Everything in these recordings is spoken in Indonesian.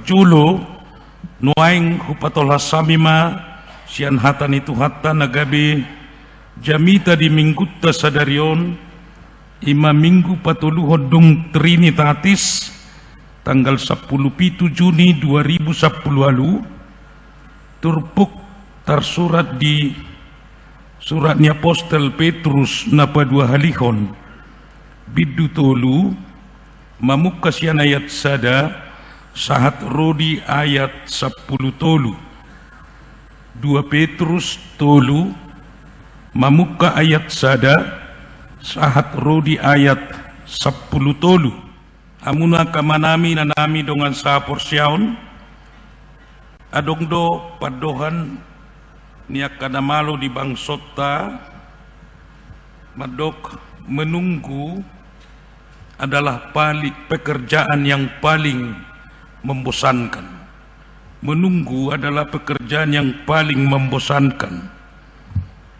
perjulo nuaing hupatola samima sian hatan itu hatta nagabe jamita di minggutta sadarion ima minggu patuluh hodung Trinitatis tanggal 10 Juni 2010 lalu turpuk tersurat di suratnya Apostel Petrus napa dua halihon bidu tolu mamuk kasihan ayat sada sahat rodi ayat 10 tolu 2 Petrus tolu mamuka ayat sada sahat rodi ayat 10 tolu amuna kamanami nanami dongan sa porsyaon adongdo padohan niak kada malo di bangsota madok menunggu adalah pekerjaan yang paling membosankan. Menunggu adalah pekerjaan yang paling membosankan.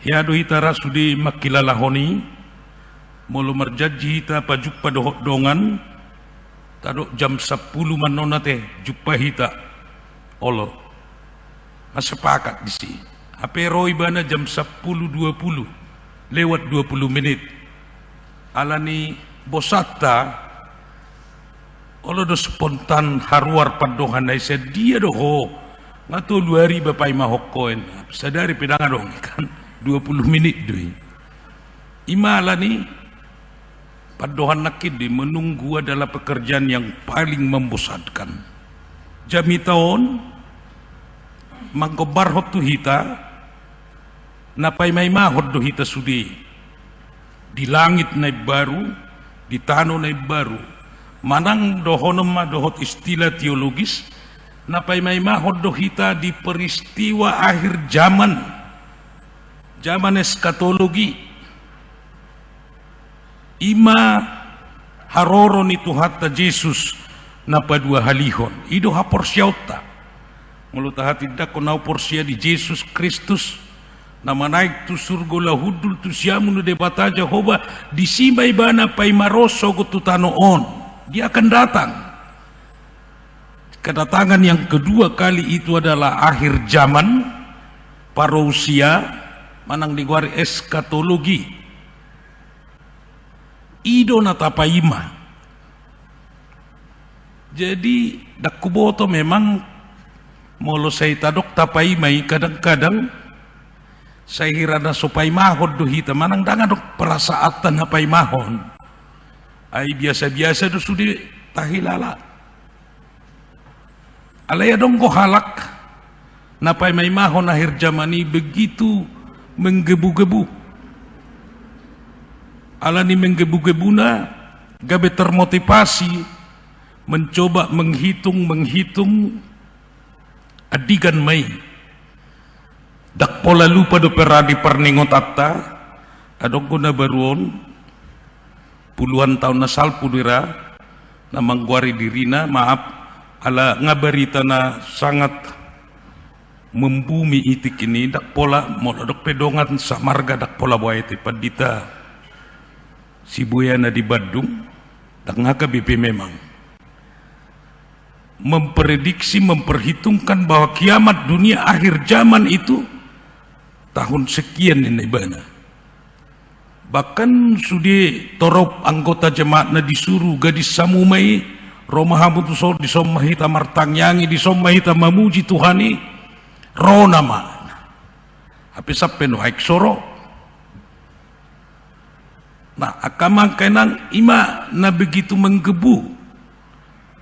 Hiadu hita rasudi makilalahoni mulu merjaji hita pajuk padohok dongan tadok jam 10 manona teh jumpa hita olo masepakat di sini apero ibana jam 10.20 lewat 20 menit alani bosata olo do spontan haruar padohan ay dia doho ngato luari bapai mahokkoen sadari pedanga dong kan 20 menit doi imala ni padohan nakid di menunggu adalah pekerjaan yang paling membosankan jami tahun mangkobar hotu hita napai may mahod do hita sudi di langit na baru di tanah na baru manang dohonom ma dohot istilah teologis napai may mahod do hita di peristiwa akhir zaman eskatologi ima haroron itu hatta Yesus napa dua halihon ido haporsyauta mulut hati dak konau porsia di Yesus Kristus nama naik tu surga lahudul tu siamun de bata Jehovah disimbai bana pai maroso tu tanoon dia akan datang. Kedatangan yang kedua kali itu adalah akhir zaman parousia manang diguari eskatologi ido natapaima. Jadi dakuboto memang molo saya tadok tapaimai kadang-kadang saya hirana sopai mahon do hita manang dangan dok perasaatan hapai mahon ai biasa-biasa do sudi tahilala alaya dong ko halak napai mai mahon akhir zaman ini begitu menggebu-gebu alani menggebu-gebuna gabe termotivasi mencoba menghitung adigan mai dak pola lupa do peradi perningot atta adong guna baruon puluhan tahun nasal pudira na mangguari dirina maaf ala ngabarita na sangat membumi itik ini dak pola modok pedongan samarga dak pola buaya padita si buyana di Bandung dak ngaka BP memang memprediksi memperhitungkan bahwa kiamat dunia akhir zaman itu tahun sekian ini bana bahkan sudi torop anggota jemaatnya disuruh gadis samumai romahabutusor disomahita martangyangi disomahita mamuji Tuhani ronama api sappeno haik soro nah akamang kenang ima na begitu menggebu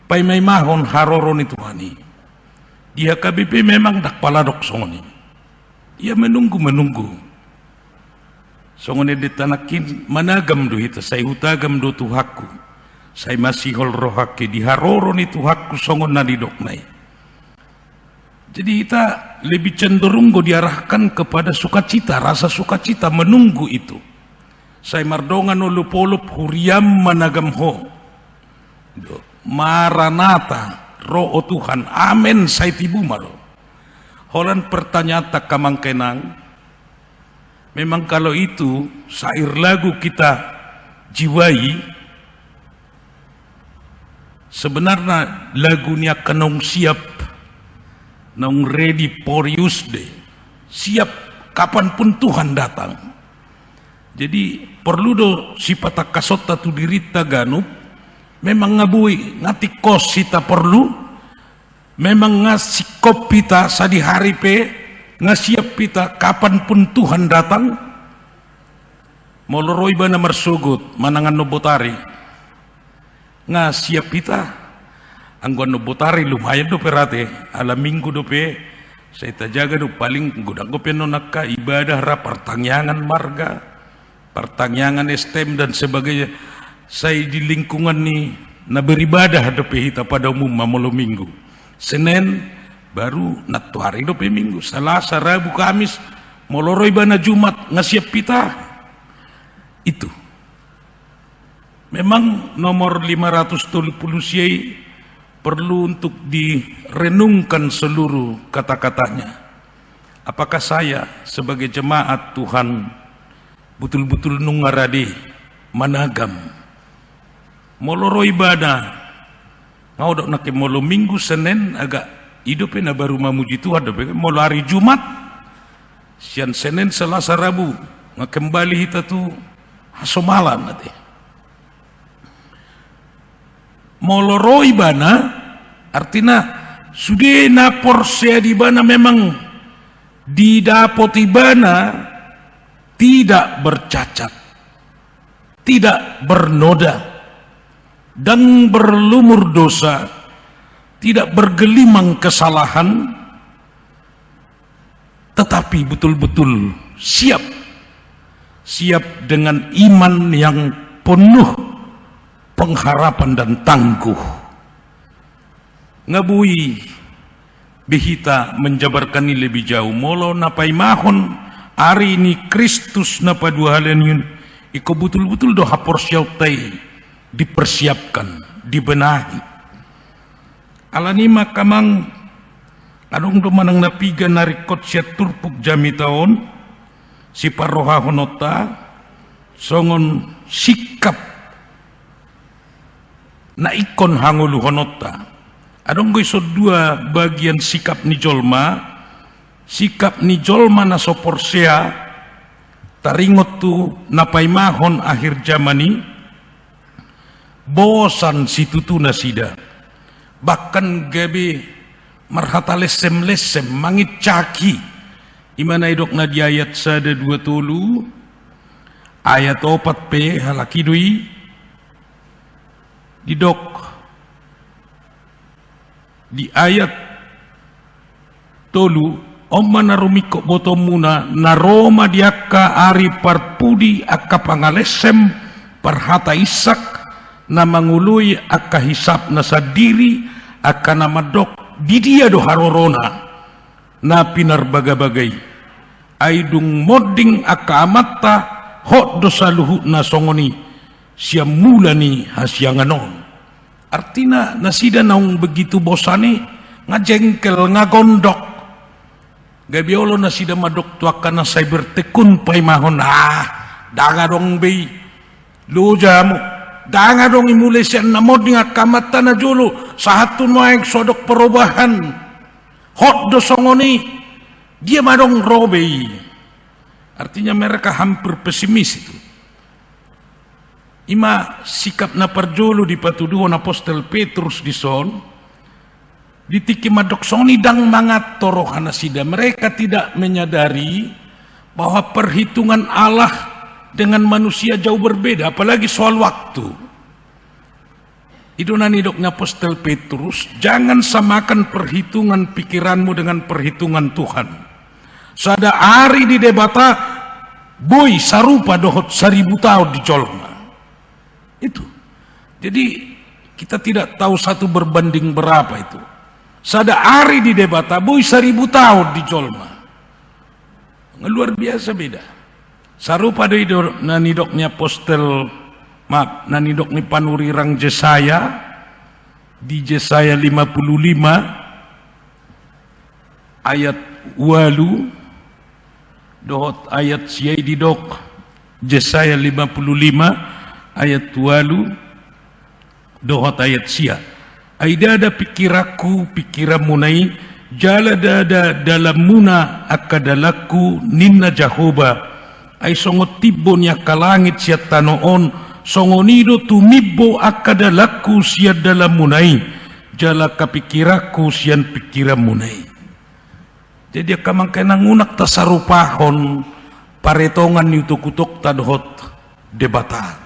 pai may mahon haroron itu hani dia KBP memang dak paladok songoni ia menunggu songoni ditanakin managam do hita say hutagam do tuhaku say masihol rohake di haroron itu hakku songon nadidok nai jadi kita lebih cenderung diarahkan kepada sukacita rasa sukacita menunggu itu say mardongan olupolup huriam managam ho Maranatha roh Tuhan amen say tibu malo holan pertanyaan kamangkenang memang kalau itu syair lagu kita jiwai sebenarnya lagunya kenong siap, nong ready for use day, siap kapanpun Tuhan datang. Jadi perlu do sifat kasota tu dirita ganup, memang ngabui ngati kos kita perlu, memang ngasih kopi ta sadi hari pe, ngasiap kita kapanpun Tuhan datang. Moloroi bana marsugut manangan nobotari, ngasiap kita angguan nobotari lumayan do perate, ala minggu do pe, saya terjaga do paling gudang gope nonaka ibadah ra pertanyaan marga, pertanyaan STM dan sebagainya. Saya di lingkungan ni na beribadah do pe hita pada umum mamolo minggu. Senin baru natuari do pe minggu, Selasa, Rabu, Kamis, moloroi bana Jumat ngasiap pita. Itu memang nomor 530 siai perlu untuk direnungkan seluruh kata-katanya. Apakah saya sebagai jemaat Tuhan betul-betul nungarade managam moloro ibadah ngau dok nak molo minggu Senin agak hidupnya na baru mamuji Tuhan dok molo hari Jumat sian Senin Selasa Rabu ngak kembali kita tu hasomalan nanti moloro ibana artinya sudah na porsia di bana memang didapot ibana tidak bercacat, tidak bernoda dan berlumur dosa, tidak bergelimang kesalahan, tetapi betul-betul siap dengan iman yang penuh pengharapan dan tangguh. Ngabui behita menjabarkan ini lebih jauh molo napai mahon hari ini Kristus napa dua halen yun iko betul-betul do hapor syautai dipersiapkan, dibenahi. Alani makamang adong do manang napiga narikot siya turpuk jami taon si paroha honota songon sikap na ikon hangulu honota. Adong goy so dua bagian sikap ni jolma, sikap ni jolma na soporsea taringot tu napai mahon akhir zamani bosan situtu nasida bahkan gabe marhata lesem mangit caki imana idok na di ayat sada 20 ayat 4p halaki dui didok di ayat tolu Oma narumiko botomuna naroma diaka ari parpudi akka pangalesem parhata isak na mangului akka hisap na sadiri akka namadok didia do harorona na pinarbaga-bagay aidung moding akka amatta hot do saluhu na songoni siya mulani hasyanganon. Artina nasida naung begitu bosani ngajengkel ngagondok gabiolo na sida madok tuakan na cyber tekun pay mahon danga dong bay luja mo danga dong imulay siya namod nga kamata na julo sa hatun maeng sodok perubahan hot do songoni dia madong robey. Artinya mereka hampir pesimis itu. Ima sikap na parjolo di patuduhon Apostel Petrus di son ditiki madok soni dang mangat torohana sida. Mereka tidak menyadari bahwa perhitungan Allah dengan manusia jauh berbeda, apalagi soal waktu. Itu nanidoknya Apostel Petrus, jangan samakan perhitungan pikiranmu dengan perhitungan Tuhan. Sada hari di debata boy sarupa dohot 1000 tahun di jolma. Itu. Jadi kita tidak tahu satu berbanding berapa itu. Sada hari di debata boy 1000 tahun di jolma. Luar biasa beda. Sarupa dari nanidoknya Apostel nanidok ni panurirang Jesaya di Jesaya 55 ayat 8 dohot ayat siai didok Jesaya 55 ayat 8 dohot ayat sia Aidada pikiraku pikiramunai jala dada dalam muna akadalaku ninna Jahoba ay songo tibon ya kalangit siya tanoon songo nido tumibbo akadalaku siya dalam munai jala kapikiraku siyan pikiramunai. Jadi kamang kenangunak tasarupahon paretongan itu kutuk tadhot debata.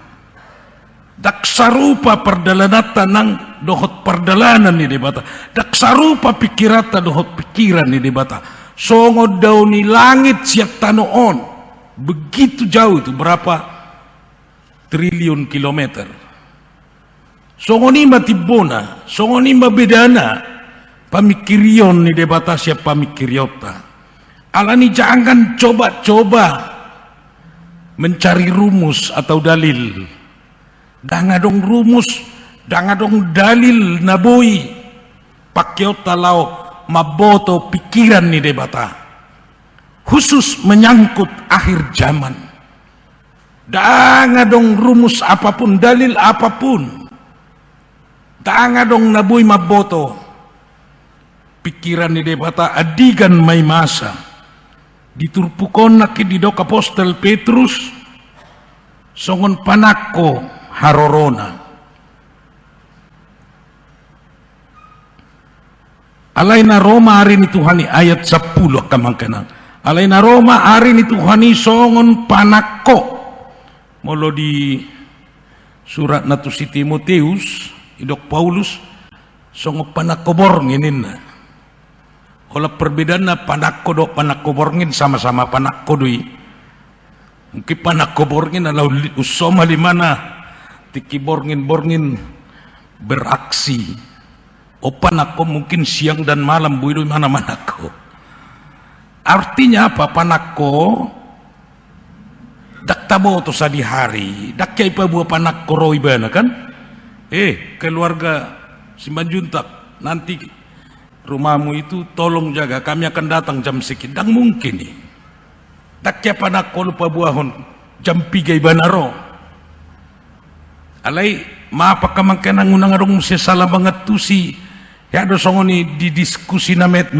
Daksarupa perdalanata nang dohot perdalanan ni debata. Daksarupa pikirata dohot pikiran ni debata. Songo daw ni langit siap tanoon. Begitu jauh itu, berapa triliun kilometer. Songo nima tibona, songo nima bedana. Pamikirion ni debata siap pamikiriota. Alani jangan coba-coba mencari rumus atau dalil. Dangadong rumus, dangadong dalil naboi pakiota lao maboto pikiran ni debata khusus menyangkut akhir zaman. Dangadong rumus apapun, dalil apapun, dangadong naboi maboto pikiran ni debata adigan may masa diturpukon na kididok Apostol Petrus songon panakko harorona. Alaina Roma hari ni Tuhani ayat 10 kamangkanang. Alaina Roma hari ni Tuhani songon panakko. Molo di surat natu si Timoteus idok Paulus songon panakko bornginin. Ola perbedaan na panakko do panakko borngin sama-sama panakko doi. Mungkin panakko borngin adalah usoma di mana tiki borngin beraksi. Opan aku mungkin siang dan malam buido mana-mana aku. Artinya apa panakko? Dak tabo to sa di hari. Dak kay pa buah panakko roy bana kan? Keluarga Simanjuntak nanti rumahmu itu tolong jaga. Kami akan datang jam sekian. Dang mungkin nih. Dak kay panakko lupa buahon jam 3 banaro. Alay mapakamang kenangunang arong siya salah banget tu si ya do songoni di diskusi na met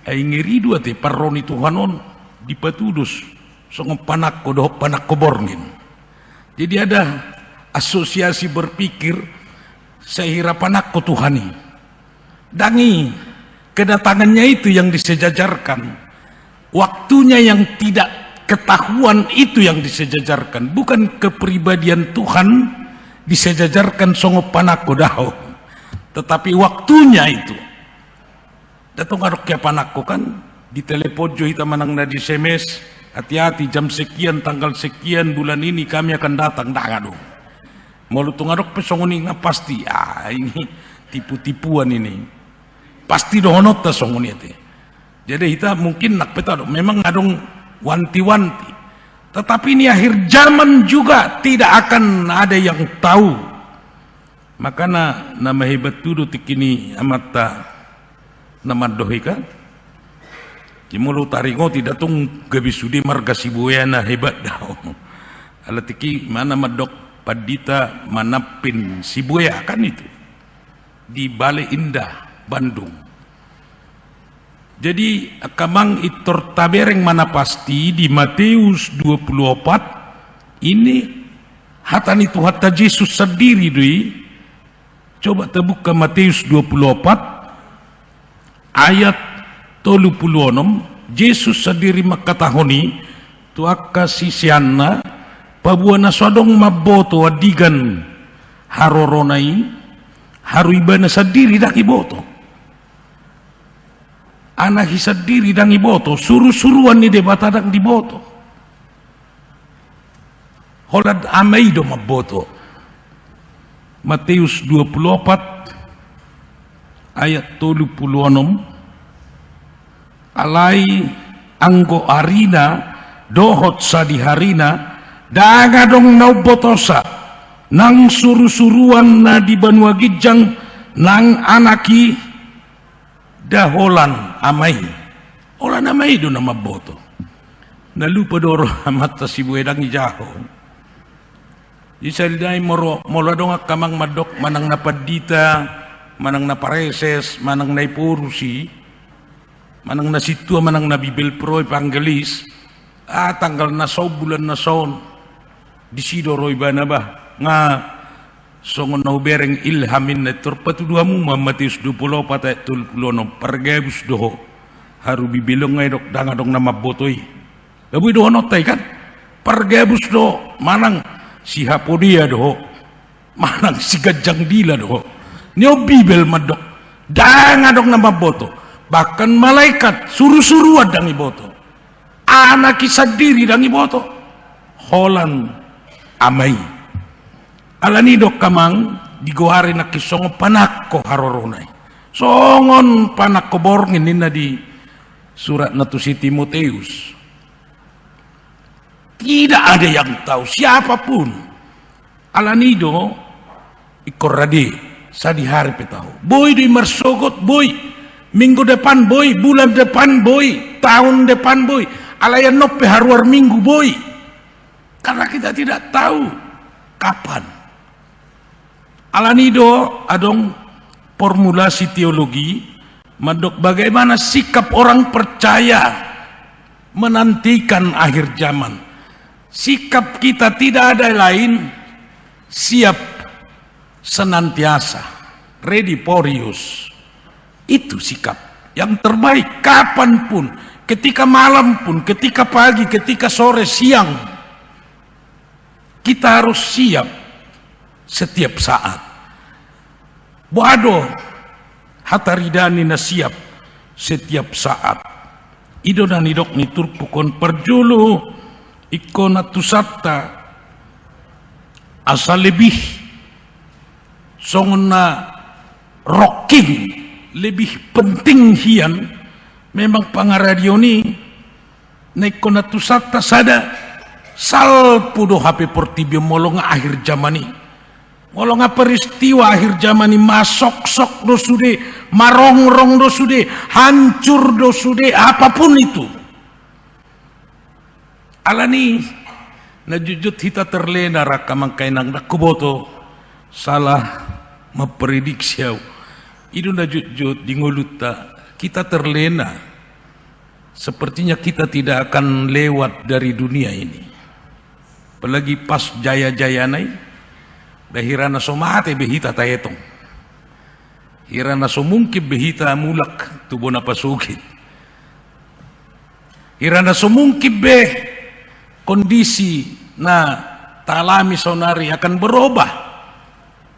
ay ngiridu ate parron itu hanon di patudus songong panakko do panakko borngin. Jadi ada asosiasi berpikir sehira panakko Tuhani. Dangi kedatangannya itu yang disejajarkan, waktunya yang tidak ketahuan itu yang disejajarkan, bukan kepribadian Tuhan disejajarkan songo panakko daho, tetapi waktunya itu. Datang arok ya panakko kan di telepojo kita manang na di SMS, hati-hati jam sekian tanggal sekian bulan ini kami akan datang. Dangado mau tung arok pesongoni nga pasti ini tipu-tipuan ini pasti dohonot ta songoni ate. Jadi kita mungkin nak peta memang adong wanti-wanti. Tetapi ini akhir zaman juga tidak akan ada yang tahu. Makanya nama hebat tudo tikini amata nama dohika. Jemulu taringo tidak tung gabisudi marga Sibuena hebat dah. Alatiki mana madok padita manapin Sibuya kan itu di Balai Indah Bandung. Jadi kamang itor tabereng mana pasti di Matius 24 ini hatan itu hatta Yesus sendiri doi. Coba terbuka Matius 24 ayat 36. Yesus sendiri makatahoni tuaka sisianna pabuana sodong maboto adigan haroronai haruibana sendiri dak iboto. Anak hisad diri dang iboto, suruh-suruan ni debata dang diboto. Holad amay do maboto. Matius 24 ayat 36. Alay anggo arina dohot sa di harina dagadong naubotosa nang suruh-suruan na di Banua Gijang nang anaki daholan amay olan amay do na maboto nalupa doro amata si buedang ijaho isaliday molo dong kamang madok manang napadita manang na pareses, manang na ipurusi, manang na situa, manang na bibel pro ipanggelis, tanggal na saw, bulan na saw, disidoro iba na ba, nga, songon na ubereng ilhamin na turpatuduha mo, Matius 24:30 no, pargebus doho, haru bibilong ngay dok, dangadong na mabotoy. Gabi doho notay kan, pargebus doho, manang si Hapodia doho, manang si Gajang Dila doho, niyo bibel madok, dangadong na maboto, bahkan malaikat suruh-suruan dang iboto, anak kisah diri dang iboto, holan amay. Alanidok kamang digohari na kisongo panakko haroronay. Songon panakko borngin nina di surat na to si Timoteus. Tidak ada yang tahu, siapapun. Alanido ikorade sa di hari petahu. Boy di marsogot boy, minggu depan boy, bulan depan boy, tahun depan boy. Alayan nope haruar minggu boy. Karena kita tidak tahu kapan. Alanido adong formulasi teologi madok bagaimana sikap orang percaya menantikan akhir zaman. Sikap kita tidak ada lain, siap senantiasa, ready for use. Itu sikap yang terbaik kapanpun, ketika malam pun, ketika pagi, ketika sore, siang. Kita harus siap setiap saat. Boado hataridani na siap setiap saat. Ido dan idok ni turpukon perjulu ikon atusata asal lebih songon na rocking lebih penting hian memang pangaradio ni na ikon atusata sada salpudo HP portibio molong akhir zaman ni. Walau nga peristiwa akhir zaman ini masok-sok do sude, marong-rong do sude, hancur do sude, apapun itu. Alani najujut hita terlena raka mangkainang nakuboto salah memprediksi. Itu najujut di nguluta kita terlena. Sepertinya kita tidak akan lewat dari dunia ini. Apalagi pas jaya-jaya naik. Bahirana somate behita tayetong. Hirana somungkib behita mulak tubo na pasukit. Hirana somungkib be kondisi na talami sonari akan berubah.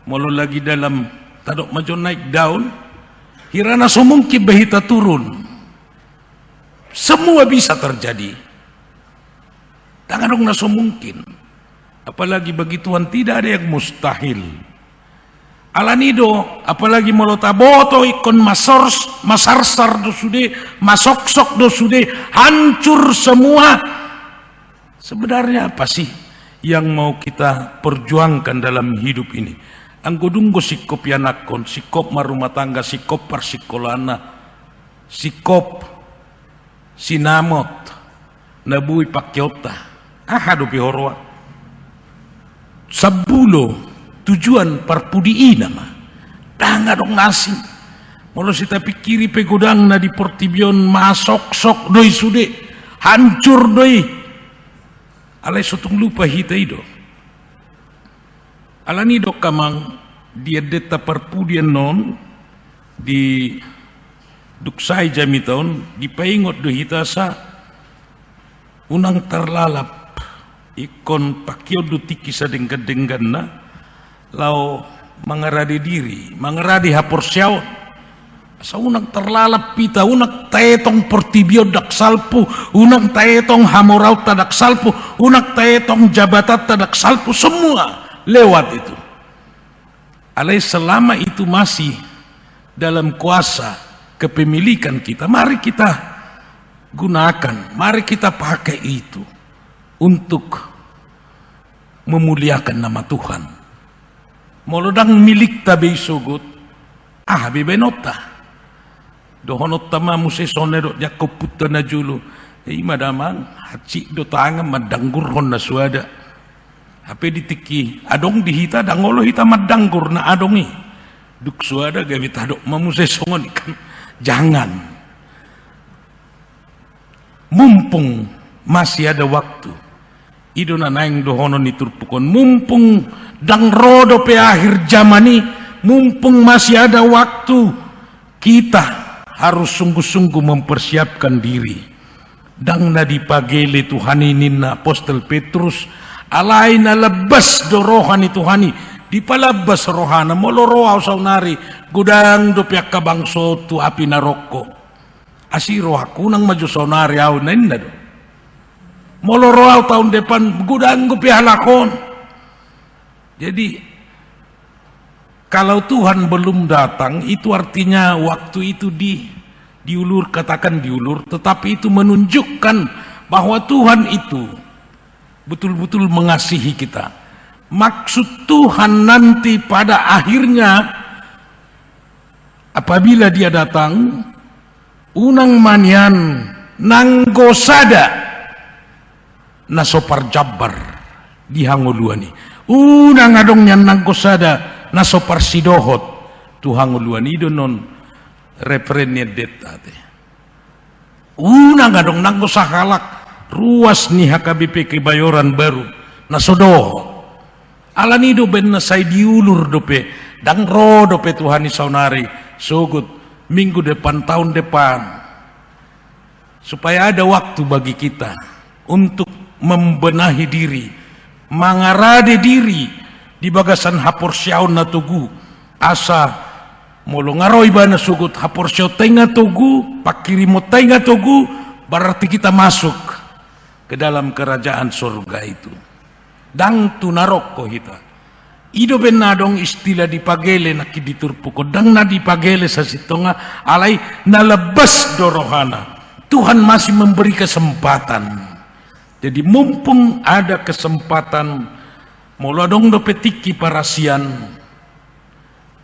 Molo lagi dalam tadok majo naik daun. Hirana somungkib behita turun. Semua bisa terjadi. Tangan dong na somungkin. Apalagi bagi Tuhan tidak ada yang mustahil. Alanido apalagi molotaboto ikon masarsar do sude, masoksok do sude, hancur semua. Sebenarnya apa sih yang mau kita perjuangkan dalam hidup ini? Anggodunggo sikop yanakon, sikop marumah tangga, sikop persikolana, sikop sinamot, nabui pakyota, ahado pihorwa. Sabulo tujuan parpudi nama tangga dong nasi molo sita pikiri pegodang na di portibion masok sok doi sude hancur doi alai sotung lupa hita ido alani dok kamang dia deta parpudian non di duksai jamiton di paingot do hita sa unang terlalap ikon pakio dutiki sadeng kadenggan na lau mengeradi diri mengeradi hapor siaw sa unang terlalap pita unak taetong portibio dak salpu unang taetong hamorau tadak salpu unak taetong jabatat tadak salpu semua lewat itu alai selama itu masih dalam kuasa kepemilikan kita mari kita gunakan mari kita pakai itu untuk memuliakan nama Tuhan. Molodang milik tabi sugut, bebenota. Dohonot tama muse sonero Jakob putra na julu. Madamang haci do tanga madangguron na suada. Hape ditiki adong dihita dangolo hita madanggur na adongi. duk suada gawe tadok mamusai songon kan. Jangan. Mumpung masih ada waktu. Idona naing dohono niturpukon. Mumpung dang rodo pe akhir zaman ini, mumpung masih ada waktu, kita harus sungguh-sungguh mempersiapkan diri. Dang na dipagele Tuhani ninna Apostol Petrus, alaina lebas do rohani Tuhani, dipalabas rohana moloroaw saunari gudang do piak kabangso tu api naroko. Asiro aku nang maju saunari aw na inna do. Moloroaw tahun depan gudang go pihalakon. Jadi kalau Tuhan belum datang, itu artinya waktu itu diulur, katakan diulur, tetapi itu menunjukkan bahwa Tuhan itu betul-betul mengasihi kita. Maksud Tuhan nanti pada akhirnya, apabila dia datang, unang manian nanggosada nasopar jabbar dihanguluani. Unang adongnya nanggosada nasopar sidohot tuhanguluani donon referennya detate. Unang adong nanggosahalak ruas nih HKBP Kebayoran Baru nasodohot. Alanido ben nasay diulur dope dang ro dope Tuhani saunari sugut minggu depan tahun depan, supaya ada waktu bagi kita untuk membenahi diri, mangarade diri di bagasan hapor syaun na tugu asa molo ngaroi bana sugut hapor syau tenga tugu pakiri mo tenga tugu, berarti kita masuk ke dalam kerajaan surga itu. Dang tu naroko kita ido benadong istilah dipagele nak diturpuko dang na dipagele sa sitonga alay nalabas dorohana. Tuhan masih memberi kesempatan. Jadi mumpung ada kesempatan molodong do petiki parasian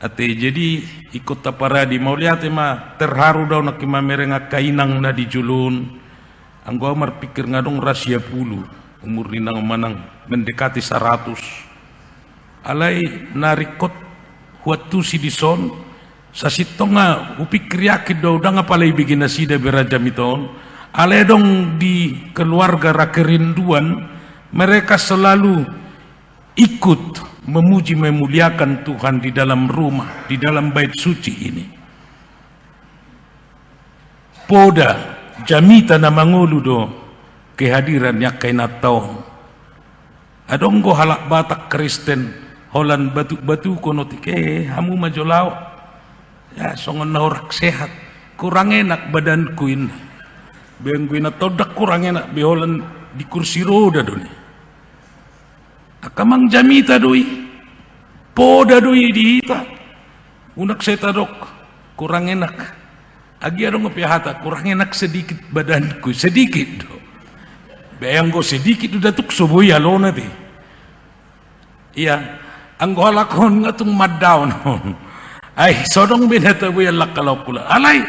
ate jadi ikut tapara di mau lihat ma terharu daw nak mamerenga kainang na dijulun anggo amar pikir ngadong rahasia pulu umur ninang manang mendekati 100 alai narikot huatu si dison sa sitonga upikir yakid daw dang apalay bigin na sida berajam iton alai dong di keluarga rakerinduan mereka selalu ikut memuji memuliakan Tuhan di dalam rumah, di dalam bait suci ini. Poda jamita na mangulu do kehadiran yakai natau adong go halak Batak Kristen holan batu-batu kono tike hamu majolau ya songon na orak sehat kurang enak badanku ini bengkuin atau dak kurang enak beholan di kursi roda doni akamang jamita doi poda doi diita unak seta dok kurang enak agi adong ngepihata kurang enak sedikit badanku sedikit do bayang go sedikit udah tuk subuh ya lo nanti iya anggo halakon ngatung maddown ay sodong binata bu yalak kalau pula alay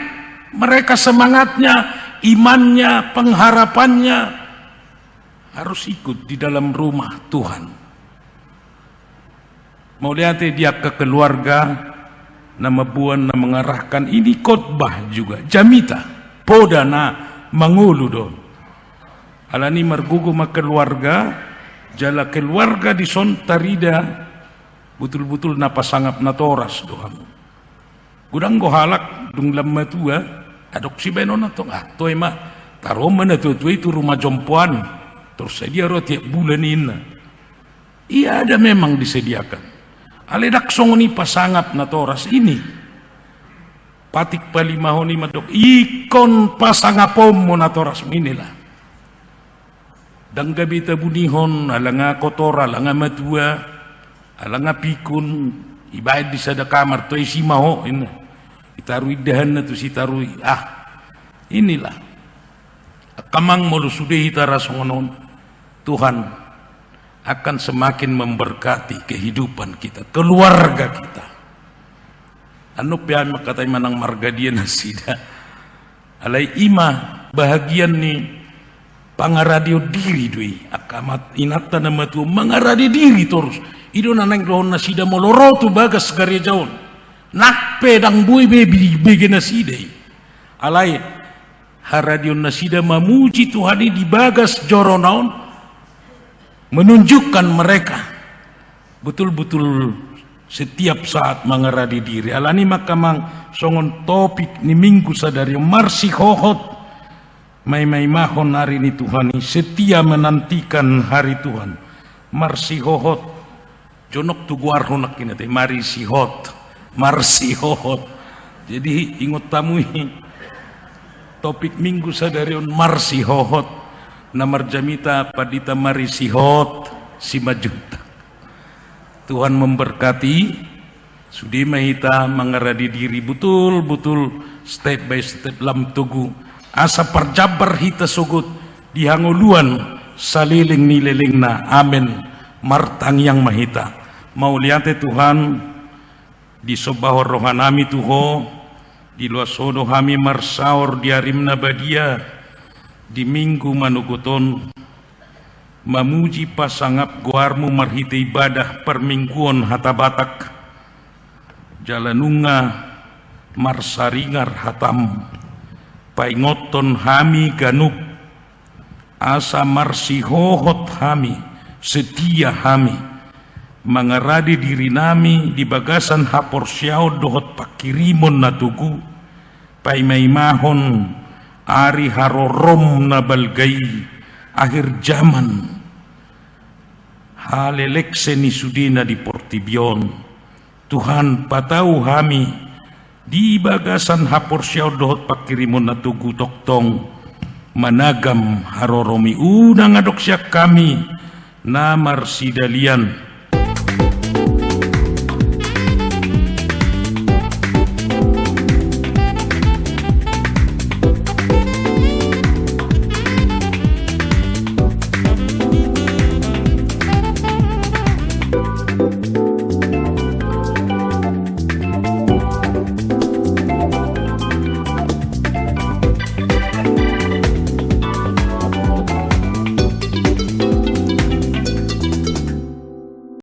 mereka semangatnya imannya pengharapannya harus ikut di dalam rumah Tuhan. Mau lihat dia ke keluarga nama buan na mengarahkan ini khotbah juga jamita podana mangulu do alani margugu ma keluarga jala keluarga di son tarida betul-betul napasangap na toras doang gudang go halak dung lamma tua adok si benon na tong toy ma taroma na to itu rumah jompoan terus dia roti bulan ini iya ada memang disediakan aledak songoni pasangap na toras ini patik palimahoni madok ikon pasangapom mo na toras minilah dang gabita bunihon alanga kotora alanga matua alanga pikun ibaid di sada kamar to isi maho ini itaruh dahan na to si taruh inilah kamang mulu sudah hitara songonon Tuhan akan semakin memberkati kehidupan kita keluarga kita anu pian makatai manang margadian nasida alai ima bahagian ni pangaradio diri dui akamat inata nama tu mangaradio diri terus ido nanang rohon nasida moloro tu bagas garya jaon nakpe dang bui bege nasidai alai haradion nasida memuji Tuhan di bagas joronaun, menunjukkan mereka betul-betul setiap saat mengeradi diri alani makamang songon topik ni minggu sadari marsi hohot mai mahon hari ini Tuhan setia menantikan hari Tuhan marsi hohot jonok tuguar honak ini teh marsi hohot jadi ingot tamu topik minggu sadarion marsi hohot namar jamita padita marsi hot si majuta. Tuhan memberkati sudi mahita mengeradi diri betul-betul step by step lam tugu asa perjabar hita sugut dihanguluan saliling nilelingna amin martang yang mahita mau liate Tuhan di sobahor rohanami tuho di luasodo hami marsaor di arimna badia di minggu manuguton memuji pasangap guarmu marhita ibadah permingguan hata batak jalanunga marsaringar hatam paingoton hami ganuk asa marsi hohot hami setia hami mengeradi diri nami di bagasan hapor syao dohot pakirimon natugu paimaimahon ari harorom nabalgai akhir zaman halelek seni sudina di portibion Tuhan patau hami di bagasan hapor syao dohot pakirimon natugu toktong managam haroromi unang adok syak kami namar sidalian